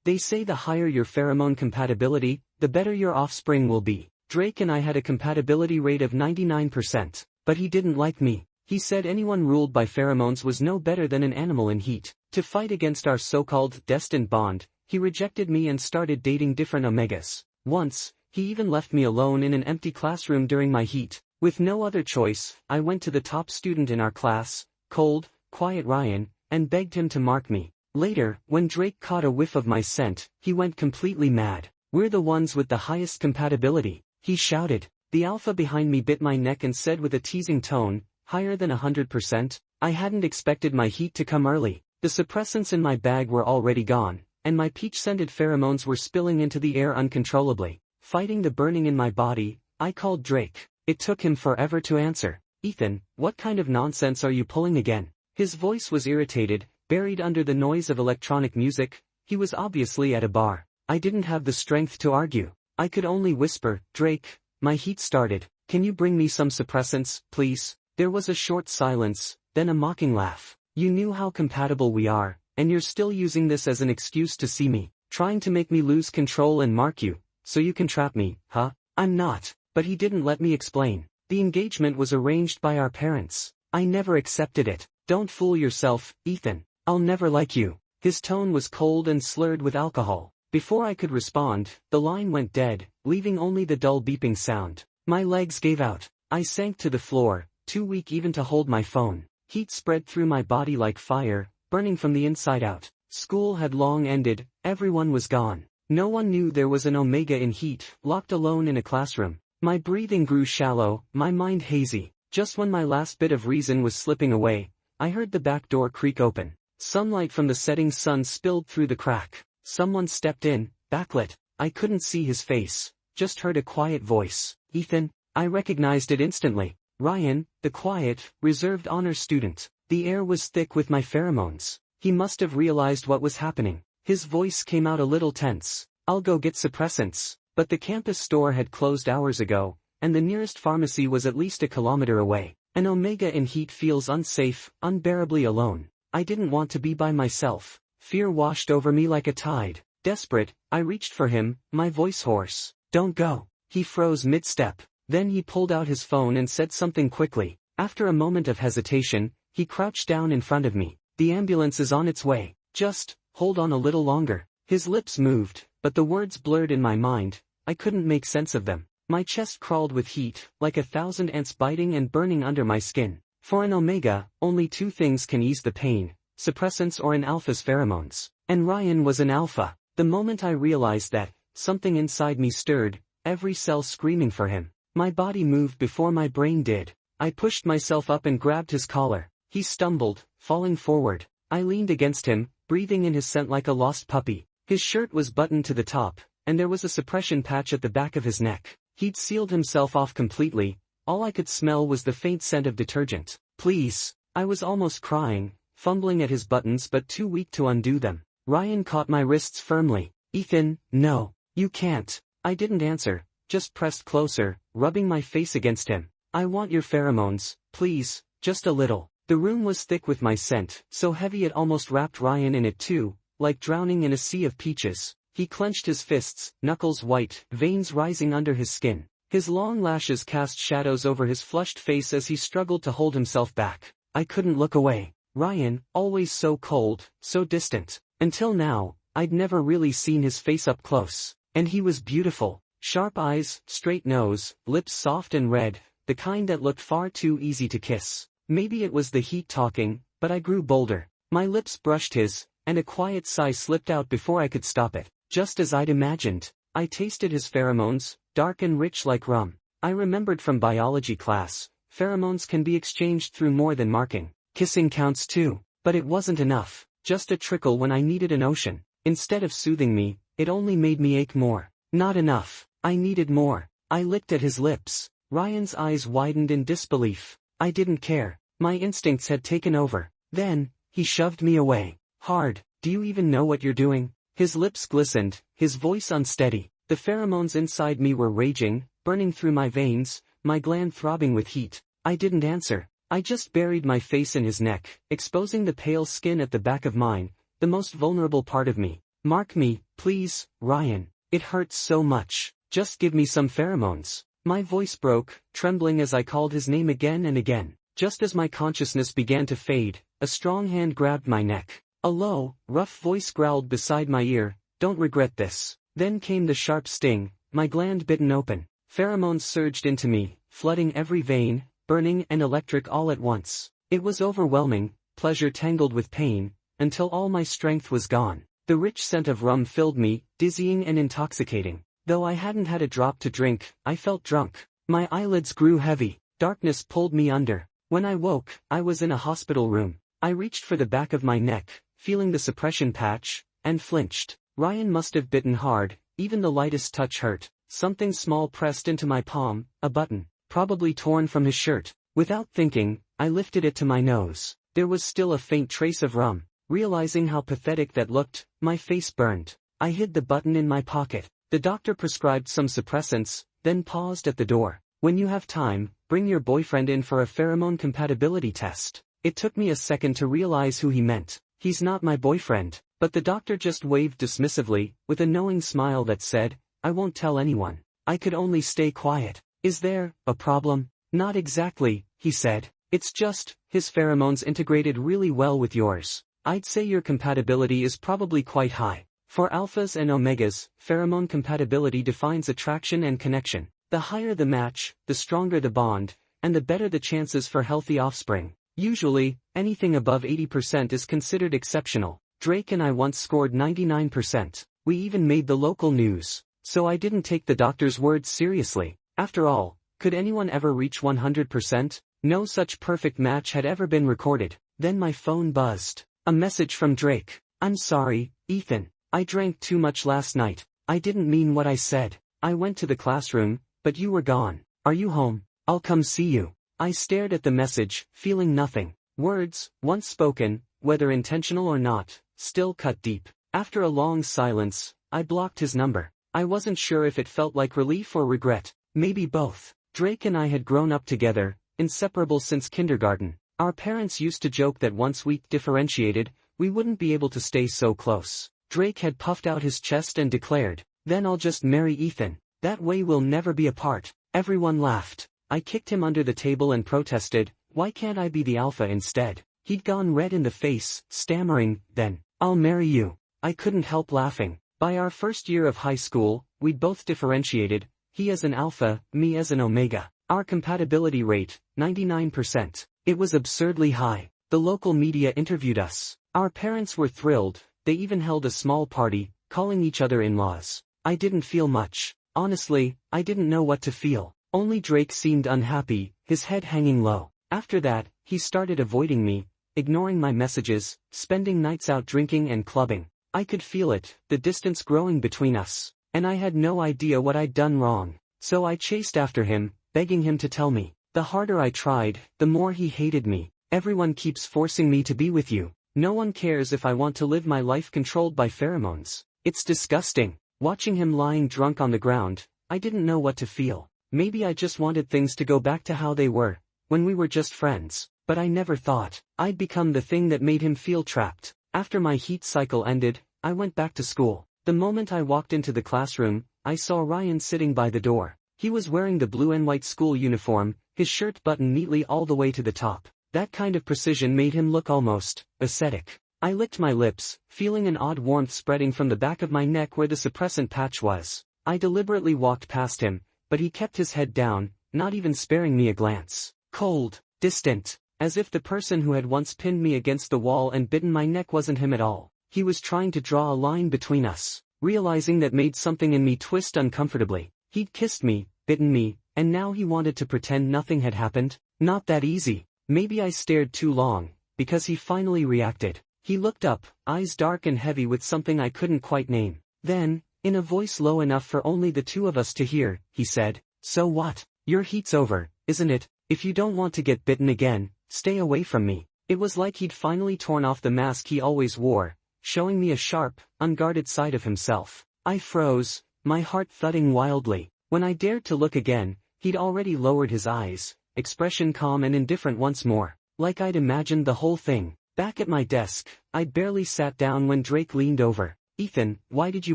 They say the higher your pheromone compatibility, the better your offspring will be. Drake and I had a compatibility rate of 99%, but he didn't like me. He said anyone ruled by pheromones was no better than an animal in heat. To fight against our so-called destined bond, he rejected me and started dating different omegas. Once, he even left me alone in an empty classroom during my heat. With no other choice, I went to the top student in our class, cold, quiet Ryan, and begged him to mark me. Later, when Drake caught a whiff of my scent, he went completely mad. "We're the ones with the highest compatibility," he shouted. The alpha behind me bit my neck and said with a teasing tone, "Higher than 100%? I hadn't expected my heat to come early. The suppressants in my bag were already gone, and my peach-scented pheromones were spilling into the air uncontrollably. Fighting the burning in my body, I called Drake. It took him forever to answer. "Ethan, what kind of nonsense are you pulling again?" His voice was irritated, buried under the noise of electronic music. He was obviously at a bar. I didn't have the strength to argue. I could only whisper, "Drake, my heat started. Can you bring me some suppressants, please?" There was a short silence, then a mocking laugh. "You knew how compatible we are, and you're still using this as an excuse to see me, trying to make me lose control and mark you, so you can trap me, huh?" "I'm not." But he didn't let me explain. "The engagement was arranged by our parents. I never accepted it. Don't fool yourself, Ethan. I'll never like you." His tone was cold and slurred with alcohol. Before I could respond, the line went dead, leaving only the dull beeping sound. My legs gave out. I sank to the floor, too weak even to hold my phone. Heat spread through my body like fire, burning from the inside out. School had long ended, everyone was gone. No one knew there was an omega in heat, locked alone in a classroom. My breathing grew shallow, my mind hazy. Just when my last bit of reason was slipping away, I heard the back door creak open. Sunlight from the setting sun spilled through the crack. Someone stepped in, backlit. I couldn't see his face, just heard a quiet voice. "Ethan." I recognized it instantly. Ryan, the quiet, reserved honor student. The air was thick with my pheromones. He must have realized what was happening. His voice came out a little tense. "I'll go get suppressants." But the campus store had closed hours ago, and the nearest pharmacy was at least a kilometer away. An omega in heat feels unsafe, unbearably alone. I didn't want to be by myself. Fear washed over me like a tide. Desperate, I reached for him, my voice hoarse. "Don't go." He froze mid-step. Then he pulled out his phone and said something quickly. After a moment of hesitation, he crouched down in front of me. "The ambulance is on its way. Just hold on a little longer." His lips moved, but the words blurred in my mind. I couldn't make sense of them. My chest crawled with heat, like 1,000 ants biting and burning under my skin. For an omega, only two things can ease the pain: suppressants or an alpha's pheromones. And Ryan was an alpha. The moment I realized that, something inside me stirred, every cell screaming for him. My body moved before my brain did. I pushed myself up and grabbed his collar. He stumbled, falling forward. I leaned against him, breathing in his scent like a lost puppy. His shirt was buttoned to the top, and there was a suppression patch at the back of his neck. He'd sealed himself off completely. All I could smell was the faint scent of detergent. "Please." I was almost crying, fumbling at his buttons but too weak to undo them. Ryan caught my wrists firmly. "Ethan, no. You can't." I didn't answer, just pressed closer, rubbing my face against him. "I want your pheromones, please, just a little." The room was thick with my scent, so heavy it almost wrapped Ryan in it too, like drowning in a sea of peaches. He clenched his fists, knuckles white, veins rising under his skin. His long lashes cast shadows over his flushed face as he struggled to hold himself back. I couldn't look away. Ryan, always so cold, so distant. Until now, I'd never really seen his face up close. And he was beautiful. Sharp eyes, straight nose, lips soft and red, the kind that looked far too easy to kiss. Maybe it was the heat talking, but I grew bolder. My lips brushed his, and a quiet sigh slipped out before I could stop it. Just as I'd imagined. I tasted his pheromones, dark and rich like rum. I remembered from biology class, pheromones can be exchanged through more than marking. Kissing counts too. But it wasn't enough, just a trickle when I needed an ocean. Instead of soothing me, it only made me ache more. Not enough. I needed more. I licked at his lips. Ryan's eyes widened in disbelief. I didn't care. My instincts had taken over. Then, he shoved me away. Hard. "Do you even know what you're doing?" His lips glistened, his voice unsteady. The pheromones inside me were raging, burning through my veins, my gland throbbing with heat. I didn't answer. I just buried my face in his neck, exposing the pale skin at the back of mine, the most vulnerable part of me. Mark me, please, Ryan. It hurts so much. Just give me some pheromones. My voice broke, trembling as I called his name again and again. Just as my consciousness began to fade, a strong hand grabbed my neck. A low, rough voice growled beside my ear, "Don't regret this." Then came the sharp sting, my gland bitten open. Pheromones surged into me, flooding every vein, burning and electric all at once. It was overwhelming, pleasure tangled with pain, until all my strength was gone. The rich scent of rum filled me, dizzying and intoxicating. Though I hadn't had a drop to drink, I felt drunk. My eyelids grew heavy. Darkness pulled me under. When I woke, I was in a hospital room. I reached for the back of my neck, feeling the suppression patch, and flinched. Ryan must have bitten hard, even the lightest touch hurt. Something small pressed into my palm, a button, probably torn from his shirt. Without thinking, I lifted it to my nose. There was still a faint trace of rum. Realizing how pathetic that looked, my face burned. I hid the button in my pocket. The doctor prescribed some suppressants, then paused at the door. "When you have time, bring your boyfriend in for a pheromone compatibility test." It took me a second to realize who he meant. He's not my boyfriend. But the doctor just waved dismissively, with a knowing smile that said, "I won't tell anyone." I could only stay quiet. "Is there a problem?" "Not exactly," he said. "It's just, his pheromones integrated really well with yours. I'd say your compatibility is probably quite high. For alphas and omegas, pheromone compatibility defines attraction and connection. The higher the match, the stronger the bond, and the better the chances for healthy offspring. Usually, anything above 80% is considered exceptional. Drake and I once scored 99%. We even made the local news. So I didn't take the doctor's words seriously. After all, could anyone ever reach 100%? No such perfect match had ever been recorded. Then my phone buzzed. A message from Drake. "I'm sorry, Ethan. I drank too much last night. I didn't mean what I said. I went to the classroom, but you were gone. Are you home? I'll come see you." I stared at the message, feeling nothing. Words, once spoken, whether intentional or not, still cut deep. After a long silence, I blocked his number. I wasn't sure if it felt like relief or regret. Maybe both. Drake and I had grown up together, inseparable since kindergarten. Our parents used to joke that once we differentiated, we wouldn't be able to stay so close. Drake had puffed out his chest and declared, "Then I'll just marry Ethan. That way we'll never be apart." Everyone laughed. I kicked him under the table and protested, "Why can't I be the alpha instead?" He'd gone red in the face, stammering, "Then, I'll marry you." I couldn't help laughing. By our first year of high school, we'd both differentiated, he as an alpha, me as an omega. Our compatibility rate, 99%. It was absurdly high. The local media interviewed us. Our parents were thrilled. They even held a small party, calling each other in-laws. I didn't feel much. Honestly, I didn't know what to feel. Only Drake seemed unhappy, his head hanging low. After that, he started avoiding me, ignoring my messages, spending nights out drinking and clubbing. I could feel it, the distance growing between us. And I had no idea what I'd done wrong. So I chased after him, begging him to tell me. The harder I tried, the more he hated me. "Everyone keeps forcing me to be with you. No one cares if I want to live my life controlled by pheromones. It's disgusting." Watching him lying drunk on the ground, I didn't know what to feel. Maybe I just wanted things to go back to how they were, when we were just friends. But I never thought I'd become the thing that made him feel trapped. After my heat cycle ended, I went back to school. The moment I walked into the classroom, I saw Ryan sitting by the door. He was wearing the blue and white school uniform, his shirt buttoned neatly all the way to the top. That kind of precision made him look almost ascetic. I licked my lips, feeling an odd warmth spreading from the back of my neck where the suppressant patch was. I deliberately walked past him, but he kept his head down, not even sparing me a glance. Cold, distant, as if the person who had once pinned me against the wall and bitten my neck wasn't him at all. He was trying to draw a line between us. Realizing that made something in me twist uncomfortably. He'd kissed me, bitten me, and now he wanted to pretend nothing had happened? Not that easy. Maybe I stared too long, because he finally reacted. He looked up, eyes dark and heavy with something I couldn't quite name. Then, in a voice low enough for only the two of us to hear, he said, "So what? Your heat's over, isn't it? If you don't want to get bitten again, stay away from me." It was like he'd finally torn off the mask he always wore, showing me a sharp, unguarded side of himself. I froze, my heart thudding wildly. When I dared to look again, he'd already lowered his eyes, expression calm and indifferent once more, like I'd imagined the whole thing. Back at my desk, I'd barely sat down when Drake leaned over. Ethan, why did you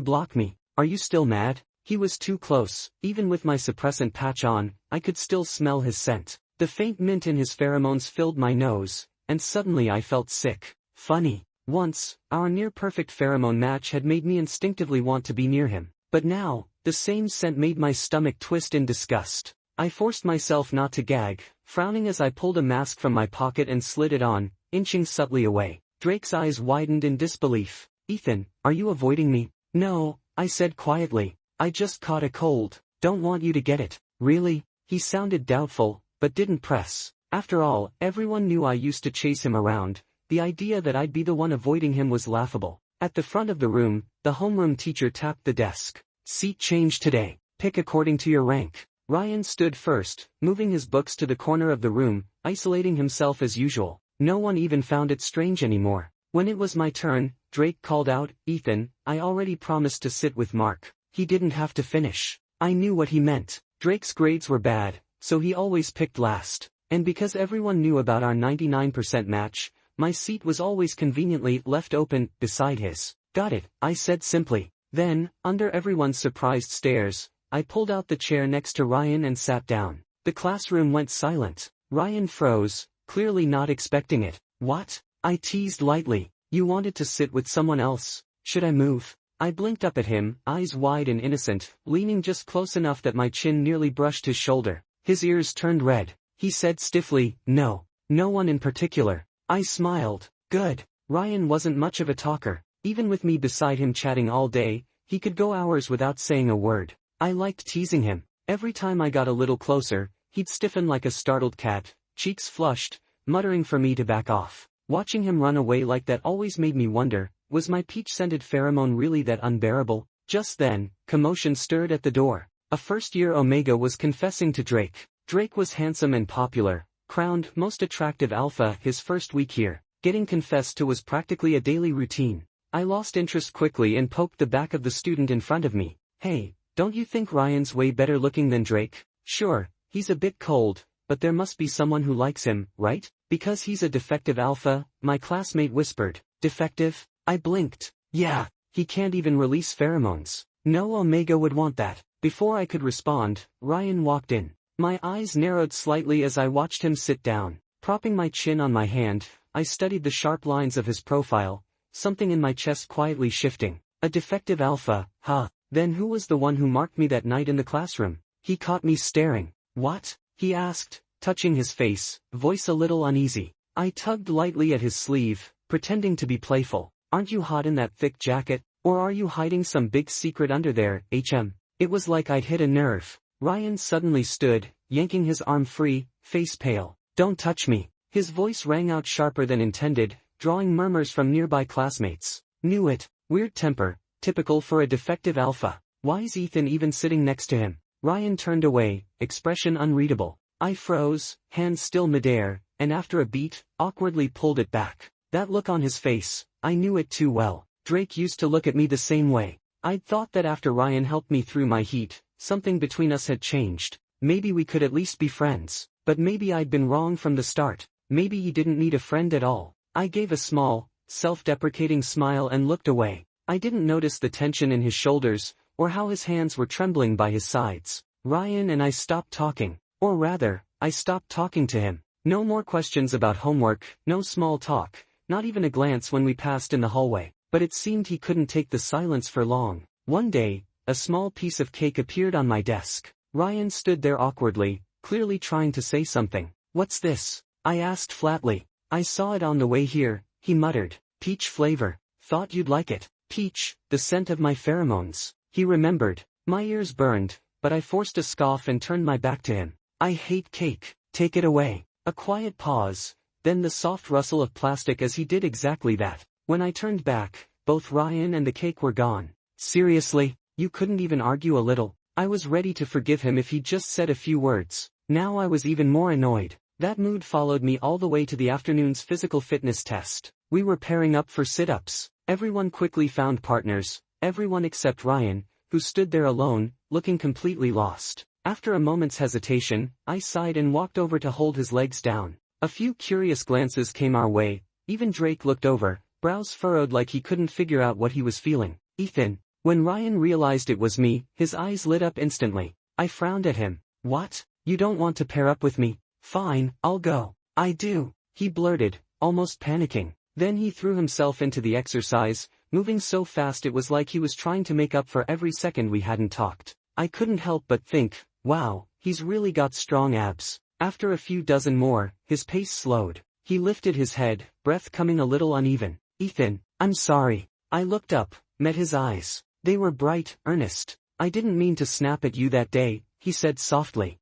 block me? Are you still mad? He was too close. Even with my suppressant patch on, I could still smell his scent. The faint mint in his pheromones filled my nose, and suddenly I felt sick. Funny. Once, our near-perfect pheromone match had made me instinctively want to be near him. But now, the same scent made my stomach twist in disgust. I forced myself not to gag, frowning as I pulled a mask from my pocket and slid it on, inching subtly away. Drake's eyes widened in disbelief. Ethan, are you avoiding me? No, I said quietly. I just caught a cold. Don't want you to get it. Really? He sounded doubtful, but didn't press. After all, everyone knew I used to chase him around. The idea that I'd be the one avoiding him was laughable. At the front of the room, the homeroom teacher tapped the desk. Seat change today. Pick according to your rank. Ryan stood first, moving his books to the corner of the room, isolating himself as usual. No one even found it strange anymore. When it was my turn, Drake called out, Ethan, I already promised to sit with Mark. He didn't have to finish. I knew what he meant. Drake's grades were bad, so he always picked last. And because everyone knew about our 99% match, my seat was always conveniently left open beside his. Got it, I said simply. Then, under everyone's surprised stares, I pulled out the chair next to Ryan and sat down. The classroom went silent. Ryan froze, clearly not expecting it. What? I teased lightly. You wanted to sit with someone else. Should I move? I blinked up at him, eyes wide and innocent, leaning just close enough that my chin nearly brushed his shoulder. His ears turned red. He said stiffly, no. No one in particular. I smiled. Good. Ryan wasn't much of a talker. Even with me beside him chatting all day, he could go hours without saying a word. I liked teasing him. Every time I got a little closer, he'd stiffen like a startled cat, cheeks flushed, muttering for me to back off. Watching him run away like that always made me wonder, was my peach-scented pheromone really that unbearable? Just then, commotion stirred at the door. A first-year Omega was confessing to Drake. Drake was handsome and popular, crowned most attractive alpha his first week here. Getting confessed to was practically a daily routine. I lost interest quickly and poked the back of the student in front of me. Hey, don't you think Ryan's way better looking than Drake? Sure, he's a bit cold, but there must be someone who likes him, right? Because he's a defective alpha, my classmate whispered. Defective? I blinked. Yeah, he can't even release pheromones. No Omega would want that. Before I could respond, Ryan walked in. My eyes narrowed slightly as I watched him sit down. Propping my chin on my hand, I studied the sharp lines of his profile, something in my chest quietly shifting. A defective alpha, huh? Then who was the one who marked me that night in the classroom? He caught me staring. What? He asked, touching his face, voice a little uneasy. I tugged lightly at his sleeve, pretending to be playful. Aren't you hot in that thick jacket? Or are you hiding some big secret under there, HM? It was like I'd hit a nerve. Ryan suddenly stood, yanking his arm free, face pale. Don't touch me. His voice rang out sharper than intended, drawing murmurs from nearby classmates. Knew it. Weird temper, typical for a defective alpha. Why's Ethan even sitting next to him? Ryan turned away, expression unreadable. I froze, hands still midair, and after a beat, awkwardly pulled it back. That look on his face, I knew it too well. Drake used to look at me the same way. I'd thought that after Ryan helped me through my heat, something between us had changed. Maybe we could at least be friends. But maybe I'd been wrong from the start. Maybe he didn't need a friend at all. I gave a small, self-deprecating smile and looked away. I didn't notice the tension in his shoulders, or how his hands were trembling by his sides. Ryan and I stopped talking. Or rather, I stopped talking to him. No more questions about homework, no small talk, not even a glance when we passed in the hallway. But it seemed he couldn't take the silence for long. One day, a small piece of cake appeared on my desk. Ryan stood there awkwardly, clearly trying to say something. What's this? I asked flatly. I saw it on the way here, he muttered. Peach flavor. Thought you'd like it. Peach, the scent of my pheromones. He remembered. My ears burned, but I forced a scoff and turned my back to him. I hate cake. Take it away. A quiet pause, then the soft rustle of plastic as he did exactly that. When I turned back, both Ryan and the cake were gone. Seriously, you couldn't even argue a little? I was ready to forgive him if he'd just said a few words. Now I was even more annoyed. That mood followed me all the way to the afternoon's physical fitness test. We were pairing up for sit-ups. Everyone quickly found partners, everyone except Ryan, who stood there alone, looking completely lost. After a moment's hesitation, I sighed and walked over to hold his legs down. A few curious glances came our way. Even Drake looked over, brows furrowed like he couldn't figure out what he was feeling. Ethan. When Ryan realized it was me, his eyes lit up instantly. I frowned at him. What? You don't want to pair up with me? Fine, I'll go. I do, he blurted, almost panicking. Then he threw himself into the exercise, moving so fast it was like he was trying to make up for every second we hadn't talked. I couldn't help but think, wow, he's really got strong abs. After a few dozen more, his pace slowed. He lifted his head, breath coming a little uneven. Ethan, I'm sorry. I looked up, met his eyes. They were bright, earnest. I didn't mean to snap at you that day, he said softly.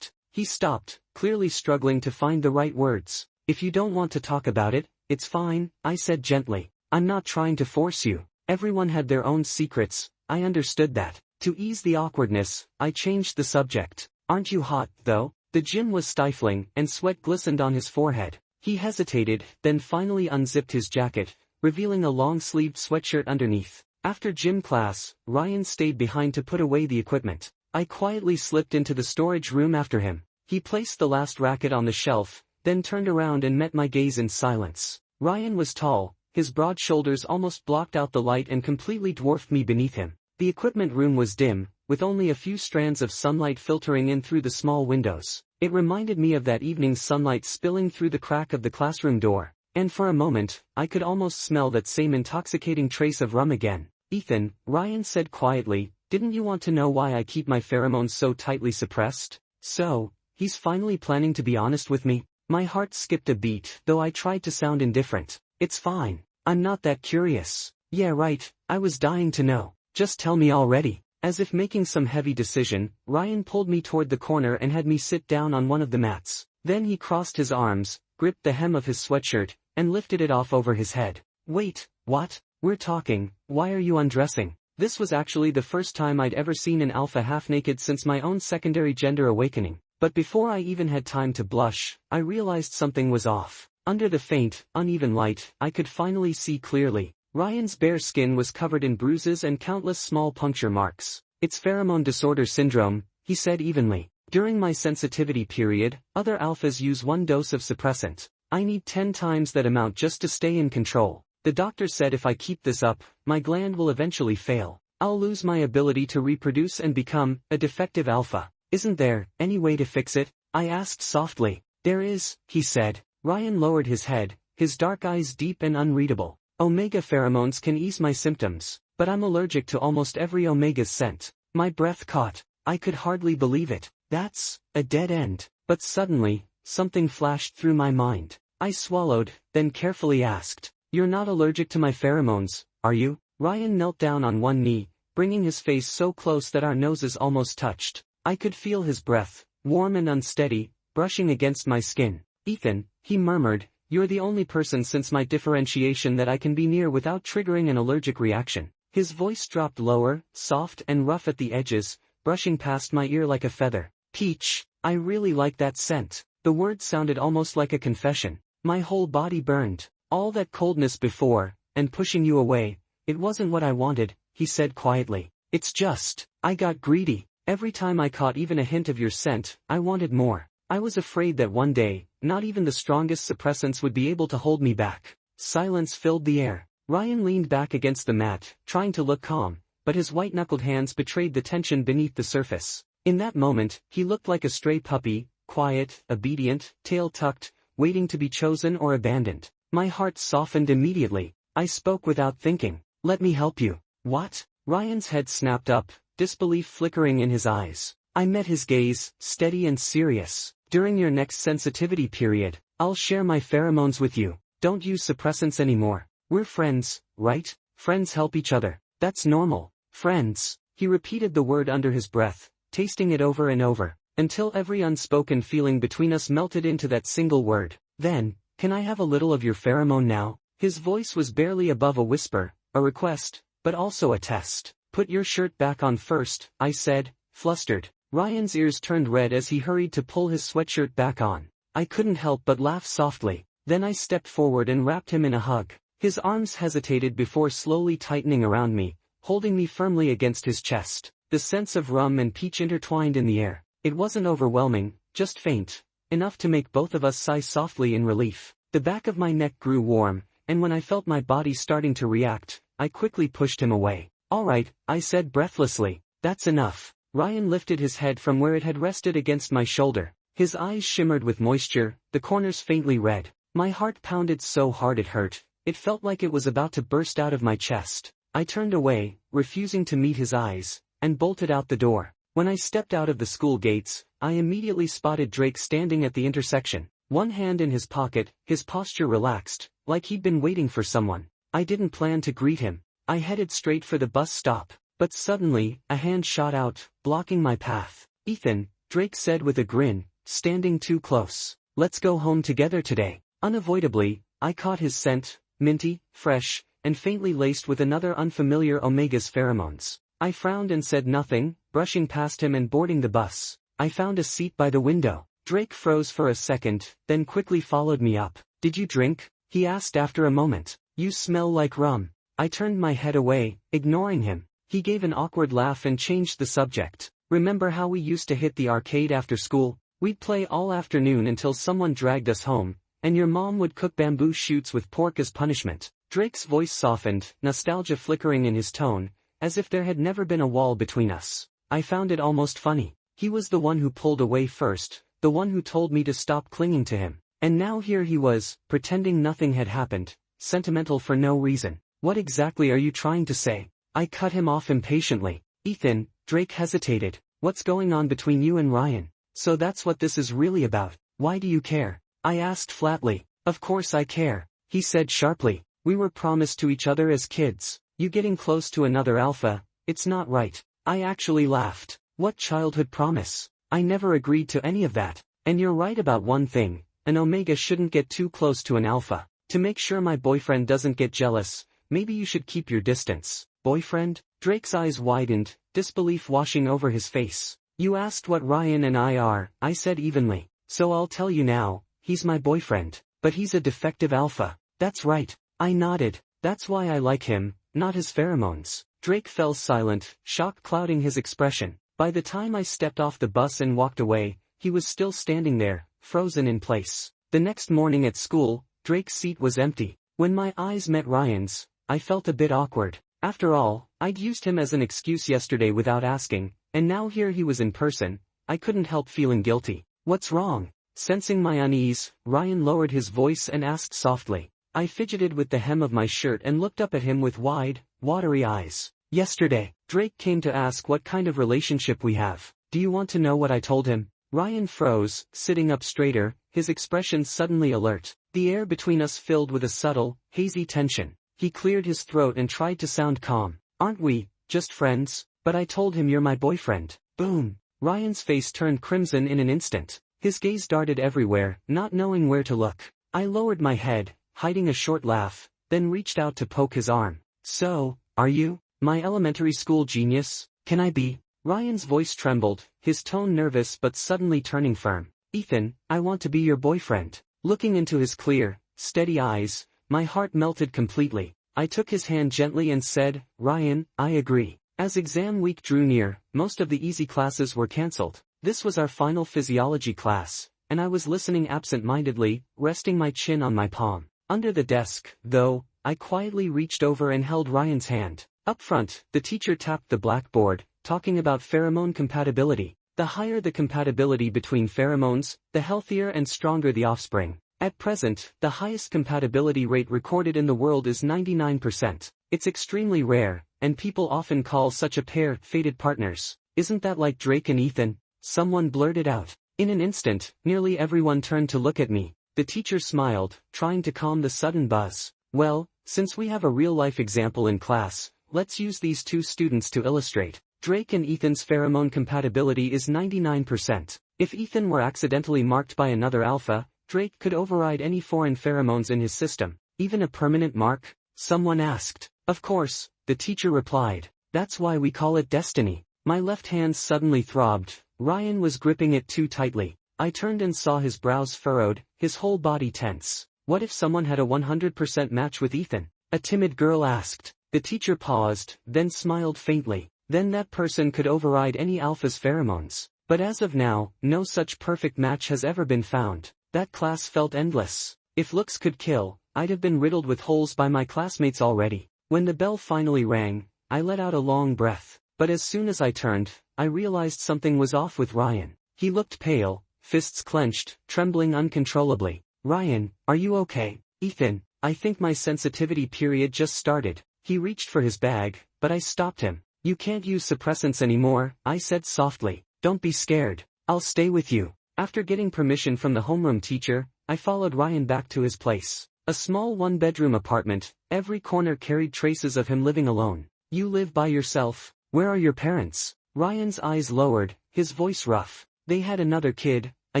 He stopped, clearly struggling to find the right words. If you don't want to talk about it, it's fine, I said gently. I'm not trying to force you. Everyone had their own secrets, I understood that. To ease the awkwardness, I changed the subject. Aren't you hot, though? The gym was stifling, and sweat glistened on his forehead. He hesitated, then finally unzipped his jacket, revealing a long-sleeved sweatshirt underneath. After gym class, Ryan stayed behind to put away the equipment. I quietly slipped into the storage room after him. He placed the last racket on the shelf, then turned around and met my gaze in silence. Ryan was tall, his broad shoulders almost blocked out the light and completely dwarfed me beneath him. The equipment room was dim, with only a few strands of sunlight filtering in through the small windows. It reminded me of that evening's sunlight spilling through the crack of the classroom door, and for a moment, I could almost smell that same intoxicating trace of rum again. Ethan, Ryan said quietly, didn't you want to know why I keep my pheromones so tightly suppressed? So, he's finally planning to be honest with me? My heart skipped a beat, though I tried to sound indifferent. It's fine. I'm not that curious. Yeah, right, I was dying to know. Just tell me already. As if making some heavy decision, Ryan pulled me toward the corner and had me sit down on one of the mats. Then he crossed his arms, gripped the hem of his sweatshirt, and lifted it off over his head. Wait, what? We're talking, why are you undressing? This was actually the first time I'd ever seen an alpha half-naked since my own secondary gender awakening. But before I even had time to blush, I realized something was off. Under the faint, uneven light, I could finally see clearly. Ryan's bare skin was covered in bruises and countless small puncture marks. It's pheromone disorder syndrome, he said evenly. During my sensitivity period, other alphas use 1 dose of suppressant. I need 10 times that amount just to stay in control. The doctor said if I keep this up, my gland will eventually fail. I'll lose my ability to reproduce and become a defective alpha. Isn't there any way to fix it? I asked softly. There is, he said. Ryan lowered his head, his dark eyes deep and unreadable. Omega pheromones can ease my symptoms, but I'm allergic to almost every omega's scent. My breath caught. I could hardly believe it. That's a dead end. But suddenly, something flashed through my mind. I swallowed, then carefully asked, You're not allergic to my pheromones, are you? Ryan knelt down on one knee, bringing his face so close that our noses almost touched. I could feel his breath, warm and unsteady, brushing against my skin. Ethan, he murmured, you're the only person since my differentiation that I can be near without triggering an allergic reaction. His voice dropped lower, soft and rough at the edges, brushing past my ear like a feather. Peach, I really like that scent. The word sounded almost like a confession. My whole body burned. All that coldness before, and pushing you away, it wasn't what I wanted, he said quietly. It's just, I got greedy. Every time I caught even a hint of your scent, I wanted more. I was afraid that one day, not even the strongest suppressants would be able to hold me back. Silence filled the air. Ryan leaned back against the mat, trying to look calm, but his white-knuckled hands betrayed the tension beneath the surface. In that moment, he looked like a stray puppy, quiet, obedient, tail tucked, waiting to be chosen or abandoned. My heart softened immediately. I spoke without thinking. Let me help you. What? Ryan's head snapped up, disbelief flickering in his eyes. I met his gaze, steady and serious. During your next sensitivity period, I'll share my pheromones with you. Don't use suppressants anymore. We're friends, right? Friends help each other. That's normal. Friends. He repeated the word under his breath, tasting it over and over, until every unspoken feeling between us melted into that single word. Then, can I have a little of your pheromone now? His voice was barely above a whisper, a request, but also a test. Put your shirt back on first, I said, flustered. Ryan's ears turned red as he hurried to pull his sweatshirt back on. I couldn't help but laugh softly. Then I stepped forward and wrapped him in a hug. His arms hesitated before slowly tightening around me, holding me firmly against his chest. The scents of rum and peach intertwined in the air. It wasn't overwhelming, just faint, enough to make both of us sigh softly in relief. The back of my neck grew warm, and when I felt my body starting to react, I quickly pushed him away. "Alright," I said breathlessly. "That's enough." Ryan lifted his head from where it had rested against my shoulder. His eyes shimmered with moisture, the corners faintly red. My heart pounded so hard it hurt. It felt like it was about to burst out of my chest. I turned away, refusing to meet his eyes, and bolted out the door. When I stepped out of the school gates, I immediately spotted Drake standing at the intersection. One hand in his pocket, his posture relaxed, like he'd been waiting for someone. I didn't plan to greet him. I headed straight for the bus stop. But suddenly, a hand shot out, blocking my path. "Ethan," Drake said with a grin, standing too close. "Let's go home together today." Unavoidably, I caught his scent, minty, fresh, and faintly laced with another unfamiliar Omega's pheromones. I frowned and said nothing, brushing past him and boarding the bus. I found a seat by the window. Drake froze for a second, then quickly followed me up. "Did you drink?" he asked after a moment. "You smell like rum." I turned my head away, ignoring him. He gave an awkward laugh and changed the subject. "Remember how we used to hit the arcade after school? We'd play all afternoon until someone dragged us home, and your mom would cook bamboo shoots with pork as punishment." Drake's voice softened, nostalgia flickering in his tone, as if there had never been a wall between us. I found it almost funny. He was the one who pulled away first, the one who told me to stop clinging to him. And now here he was, pretending nothing had happened, sentimental for no reason. "What exactly are you trying to say?" I cut him off impatiently. "Ethan," Drake hesitated, "what's going on between you and Ryan? So that's what this is really about. Why do you care?" I asked flatly. "Of course I care," he said sharply. "We were promised to each other as kids. You getting close to another alpha, it's not right." I actually laughed. "What childhood promise? I never agreed to any of that. And you're right about one thing, an Omega shouldn't get too close to an alpha. To make sure my boyfriend doesn't get jealous, maybe you should keep your distance." "Boyfriend?" Drake's eyes widened, disbelief washing over his face. "You asked what Ryan and I are," I said evenly. "So I'll tell you now, he's my boyfriend. But he's a defective alpha." "That's right." I nodded. "That's why I like him, not his pheromones." Drake fell silent, shock clouding his expression. By the time I stepped off the bus and walked away, he was still standing there, frozen in place. The next morning at school, Drake's seat was empty. When my eyes met Ryan's, I felt a bit awkward. After all, I'd used him as an excuse yesterday without asking, and now here he was in person. I couldn't help feeling guilty. "What's wrong?" Sensing my unease, Ryan lowered his voice and asked softly. I fidgeted with the hem of my shirt and looked up at him with wide, watery eyes. "Yesterday, Drake came to ask what kind of relationship we have. Do you want to know what I told him?" Ryan froze, sitting up straighter, his expression suddenly alert. The air between us filled with a subtle, hazy tension. He cleared his throat and tried to sound calm. "Aren't we, just friends?" "But I told him you're my boyfriend." Boom! Ryan's face turned crimson in an instant. His gaze darted everywhere, not knowing where to look. I lowered my head, hiding a short laugh, then reached out to poke his arm. "So, are you, my elementary school genius? Can I be?" Ryan's voice trembled, his tone nervous but suddenly turning firm. "Ethan, I want to be your boyfriend." Looking into his clear, steady eyes, my heart melted completely. I took his hand gently and said, "Ryan, I agree." As exam week drew near, most of the easy classes were cancelled. This was our final physiology class, and I was listening absent-mindedly, resting my chin on my palm. Under the desk, though, I quietly reached over and held Ryan's hand. Up front, the teacher tapped the blackboard, talking about pheromone compatibility. The higher the compatibility between pheromones, the healthier and stronger the offspring. At present, the highest compatibility rate recorded in the world is 99%. It's extremely rare, and people often call such a pair fated partners. "Isn't that like Drake and Ethan?" someone blurted out. In an instant, nearly everyone turned to look at me. The teacher smiled, trying to calm the sudden buzz. "Well, since we have a real-life example in class, let's use these two students to illustrate. Drake and Ethan's pheromone compatibility is 99%. If Ethan were accidentally marked by another alpha, Drake could override any foreign pheromones in his system. Even a permanent mark?" someone asked. "Of course," the teacher replied. "That's why we call it destiny." My left hand suddenly throbbed. Ryan was gripping it too tightly. I turned and saw his brows furrowed, his whole body tense. "What if someone had a 100% match with Ethan?" a timid girl asked. The teacher paused, then smiled faintly. "Then that person could override any alpha's pheromones. But as of now, no such perfect match has ever been found." That class felt endless. If looks could kill, I'd have been riddled with holes by my classmates already. When the bell finally rang, I let out a long breath, but as soon as I turned, I realized something was off with Ryan. He looked pale, fists clenched, trembling uncontrollably. "Ryan, are you okay?" "Ethan, I think my sensitivity period just started." He reached for his bag, but I stopped him. "You can't use suppressants anymore," I said softly. "Don't be scared. I'll stay with you." After getting permission from the homeroom teacher, I followed Ryan back to his place. A small one-bedroom apartment, every corner carried traces of him living alone. "You live by yourself? Where are your parents?" Ryan's eyes lowered, his voice rough. "They had another kid, a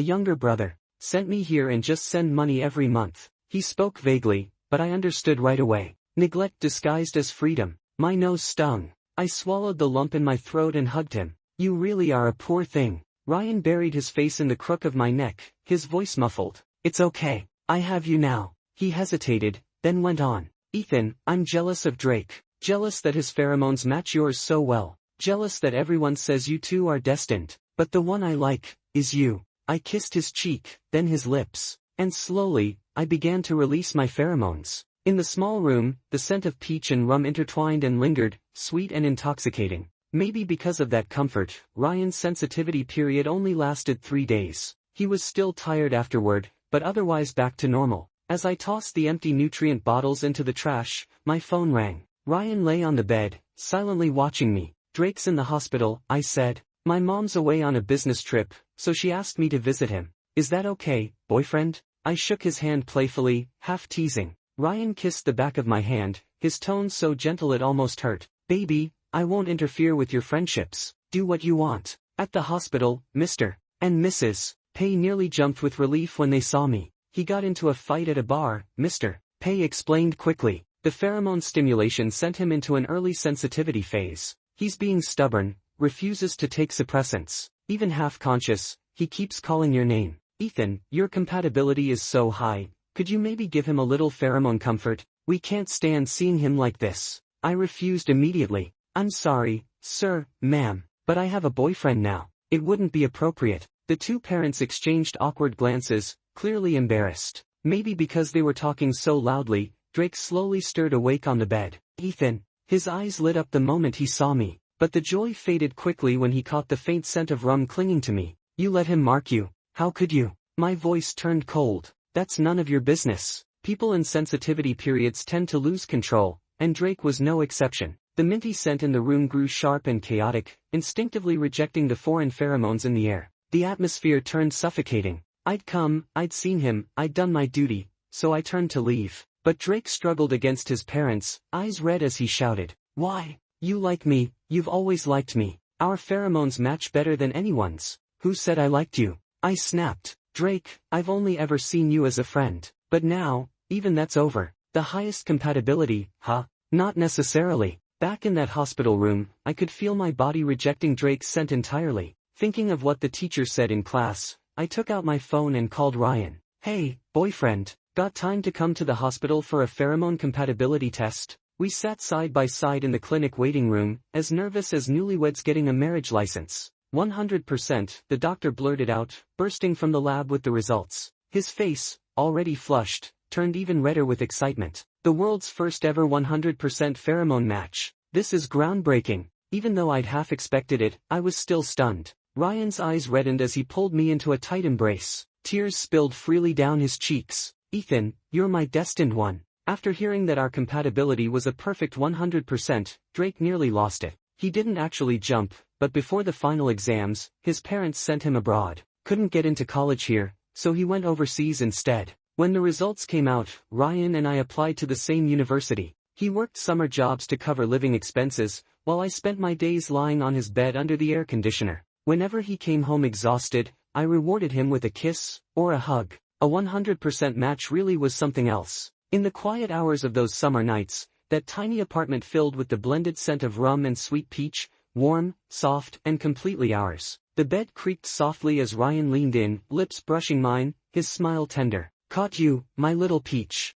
younger brother. Sent me here and just send money every month." He spoke vaguely, but I understood right away. Neglect disguised as freedom. My nose stung. I swallowed the lump in my throat and hugged him. "You really are a poor thing." Ryan buried his face in the crook of my neck, his voice muffled. "It's okay. I have you now." He hesitated, then went on. "Ethan, I'm jealous of Drake. Jealous that his pheromones match yours so well. Jealous that everyone says you two are destined. But the one I like is you." I kissed his cheek, then his lips. And slowly, I began to release my pheromones. In the small room, the scent of peach and rum intertwined and lingered, sweet and intoxicating. Maybe because of that comfort, Ryan's sensitivity period only lasted 3 days. He was still tired afterward, but otherwise back to normal. As I tossed the empty nutrient bottles into the trash, my phone rang. Ryan lay on the bed, silently watching me. "Drake's in the hospital," I said. "My mom's away on a business trip, so she asked me to visit him. Is that okay, boyfriend?" I shook his hand playfully, half teasing. Ryan kissed the back of my hand, his tone so gentle it almost hurt. "Baby, I won't interfere with your friendships. Do what you want." At the hospital, Mr. and Mrs. Pei nearly jumped with relief when they saw me. "He got into a fight at a bar," Mr. Pei explained quickly. "The pheromone stimulation sent him into an early sensitivity phase. He's being stubborn, refuses to take suppressants. Even half-conscious, he keeps calling your name. Ethan, your compatibility is so high, could you maybe give him a little pheromone comfort? We can't stand seeing him like this." I refused immediately. "I'm sorry, sir, ma'am, but I have a boyfriend now. It wouldn't be appropriate." The two parents exchanged awkward glances, clearly embarrassed. Maybe because they were talking so loudly, Drake slowly stirred awake on the bed. "Ethan." His eyes lit up the moment he saw me, but the joy faded quickly when he caught the faint scent of rum clinging to me. "You let him mark you? How could you?" My voice turned cold. "That's none of your business." People in sensitivity periods tend to lose control, and Drake was no exception. The minty scent in the room grew sharp and chaotic, instinctively rejecting the foreign pheromones in the air. The atmosphere turned suffocating. I'd come, I'd seen him, I'd done my duty, so I turned to leave. But Drake struggled against his parents, eyes red as he shouted, "Why? You like me, you've always liked me. Our pheromones match better than anyone's." "Who said I liked you?" I snapped. "Drake, I've only ever seen you as a friend. But now, even that's over." "The highest compatibility, huh?" "Not necessarily." Back in that hospital room, I could feel my body rejecting Drake's scent entirely. Thinking of what the teacher said in class, I took out my phone and called Ryan. "Hey, boyfriend, got time to come to the hospital for a pheromone compatibility test?" We sat side by side in the clinic waiting room, as nervous as newlyweds getting a marriage license. 100%, the doctor blurted out, bursting from the lab with the results. His face, already flushed, turned even redder with excitement. "The world's first ever 100% pheromone match. This is groundbreaking." Even though I'd half expected it, I was still stunned. Ryan's eyes reddened as he pulled me into a tight embrace. Tears spilled freely down his cheeks. "Ethan, you're my destined one." After hearing that our compatibility was a perfect 100%, Drake nearly lost it. He didn't actually jump, but before the final exams, his parents sent him abroad. Couldn't get into college here, so he went overseas instead. When the results came out, Ryan and I applied to the same university. He worked summer jobs to cover living expenses, while I spent my days lying on his bed under the air conditioner. Whenever he came home exhausted, I rewarded him with a kiss, or a hug. A 100% match really was something else. In the quiet hours of those summer nights, that tiny apartment filled with the blended scent of rum and sweet peach, warm, soft, and completely ours. The bed creaked softly as Ryan leaned in, lips brushing mine, his smile tender. "Caught you, my little peach."